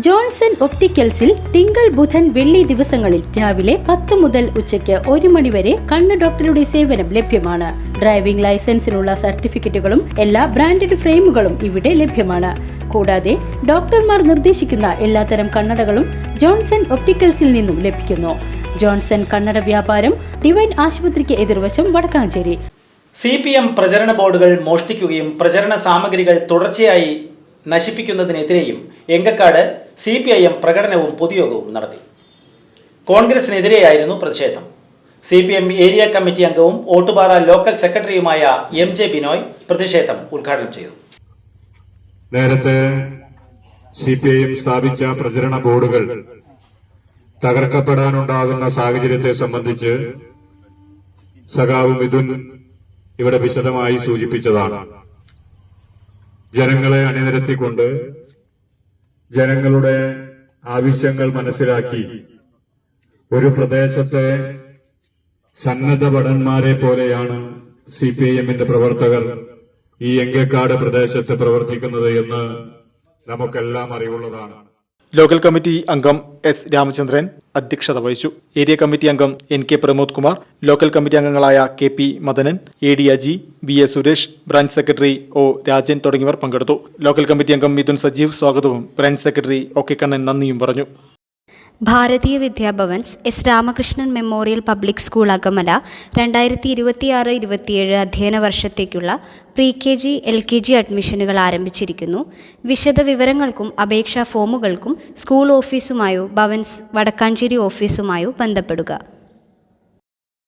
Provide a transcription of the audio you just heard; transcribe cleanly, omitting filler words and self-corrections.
Johnson ഒപ്റ്റിക്കൽസിൽ തിങ്കൾ ബുധൻ വെള്ളി ദിവസങ്ങളിൽ രാവിലെ 10 മുതൽ ഉച്ചയ്ക്ക് 1 മണി വരെ കണ്ണ് ഡോക്ടറുടെ സേവനം ലഭ്യമാണ്. ഡ്രൈവിംഗ് ലൈസൻസിനുള്ള സർട്ടിഫിക്കറ്റുകളും എല്ലാ ബ്രാൻഡഡ് ഫ്രെയിമുകളും ഇവിടെ ലഭ്യമാണ്. കൂടാതെ ഡോക്ടർമാർ നിർദ്ദേശിക്കുന്ന എല്ലാത്തരം കണ്ണടകളും ജോൺസൺ ഒപ്റ്റിക്കൽസിൽ നിന്നും ലഭിക്കുന്നു. ജോൺസൺ കണ്ണട വ്യാപാരം ഡിവൈൻ ആശുപത്രിക്ക് എതിർവശം വടക്കാഞ്ചേരി. CPM പ്രചരണ ബോർഡുകൾ മോഷ്ടിക്കുകയും പ്രചരണ സാമഗ്രികൾ തുടർച്ചയായി നശിപ്പിക്കുന്നതിനെതിരെയും എങ്കക്കാട് CPIM പ്രകടനവും പൊതുയോഗവും നടത്തി. കോൺഗ്രസിനെതിരെയായിരുന്നു പ്രതിഷേധം. CPM ഏരിയ കമ്മിറ്റി അംഗവും ഓട്ടുപാറ ലോക്കൽ സെക്രട്ടറിയുമായ MJ ബിനോയ് പ്രതിഷേധം ഉദ്ഘാടനം ചെയ്തു. നേരത്തെ CPIM സ്ഥാപിച്ച പ്രചരണ ബോർഡുകൾ തകർക്കപ്പെടാനുണ്ടാകുന്ന സാഹചര്യത്തെ സംബന്ധിച്ച് സഖാവ് മിഥുൻ ഇവിടെ വിശദമായി സൂചിപ്പിച്ചതാണ്. ജനങ്ങളെ അണിനിരത്തിക്കൊണ്ട് ജനങ്ങളുടെ ആവശ്യങ്ങൾ മനസ്സിലാക്കി ഒരു പ്രദേശത്തെ സന്നദ്ധ ഭടന്മാരെ പോലെയാണ് CPIMന്റെ പ്രവർത്തകർ ഈ എങ്കക്കാട് പ്രദേശത്ത് പ്രവർത്തിക്കുന്നത് എന്ന് നമുക്കെല്ലാം അറിവുള്ളതാണ്. ലോക്കൽ കമ്മിറ്റി അംഗം S. രാമചന്ദ്രൻ അധ്യക്ഷത വഹിച്ചു. ഏരിയ കമ്മിറ്റി അംഗം NK Pramod Kumar, local committee അംഗങ്ങളായ KP Madanan, AD Aji, BA Suresh, branch secretary O. Rajan തുടങ്ങിയവർ പങ്കെടുത്തു. ലോക്കൽ കമ്മിറ്റി അംഗം മിഥുൻ സജീവ് സ്വാഗതവും ബ്രാഞ്ച് സെക്രട്ടറി OK കണ്ണൻ നന്ദിയും പറഞ്ഞു. ഭാരതീയ Vidya Bhavans S. Ramakrishnan memorial public school Akamala 2026-27 അധ്യയന വർഷത്തേക്കുള്ള pre-KG LKG അഡ്മിഷനുകൾ ആരംഭിച്ചിരിക്കുന്നു. വിശദ വിവരങ്ങൾക്കും അപേക്ഷാ ഫോമുകൾക്കും സ്കൂൾ ഓഫീസുമായോ ഭവൻസ് വടക്കാഞ്ചേരി ഓഫീസുമായോ ബന്ധപ്പെടുക.